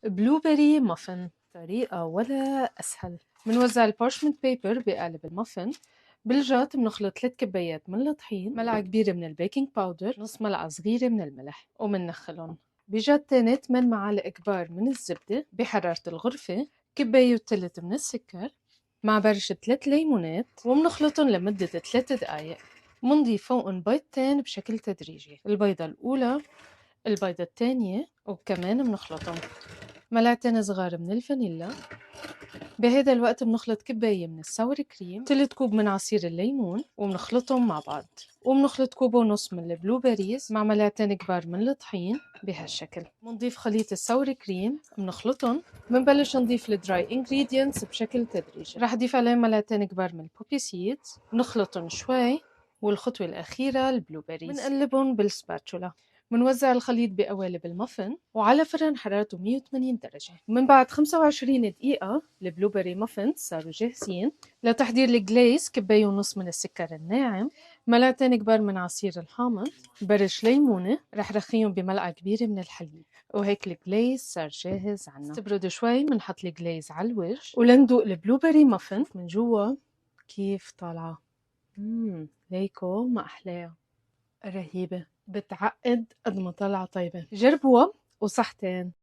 بلو بيري مافن، طريقة ولا أسهل. منوزع البارشمنت بيبر بقالب المافن. بالجات منخلط 3 كبايات من الطحين، ملعقة كبيرة من البيكنج باودر، نص ملعقة صغيرة من الملح، ومننخلن. بجات تاني 8 معالق كبار من الزبدة بحرارة الغرفة، كباية وتلت من السكر، مع برشة 3 ليمونات، ومنخلطن لمدة 3 دقايق. منضيف فوقن بيضتين بشكل تدريجي، البيضة الأولى، البيضة التانية، وكمان منخلطن. ملعقتين صغار من الفانيلا. بهيدا الوقت بنخلط كباية من الساور كريم، 3 كوب من عصير الليمون، وبنخلطهم مع بعض. وبنخلط كوب ونص من البلو بيريز مع ملعقتين كبار من الطحين بهالشكل. بنضيف خليط الساور كريم، بنخلطهم. بنبلش نضيف الدراي انجريدينتس بشكل تدريجي. رح اضيف عليهم ملعقتين كبار من البوبي سيدز، بنخلطهم شوي. والخطوة الأخيرة البلو بيريز، بنقلبهم بالسباتشولا. منوزع الخليط بقوالب المافن وعلى فرن حرارته 180 درجة. ومن بعد 25 دقيقة البلو بيري مافنز صاروا جاهزين. لتحضير الجليز كباية ونص من السكر الناعم، ملعقتين كبار من عصير الحامض، برش ليمونة، رح رخيهم بملعقة كبيرة من الحليب. وهيك الجليز صار جاهز عنا. استبردوا شوي منحط الجليز على الوجه ولندوق البلو بيري مافن من جوا كيف طالعة. ليكو ما أحلاها، رهيبة، بتعقد قد ما طلع طيبة. جربوها وصحتين.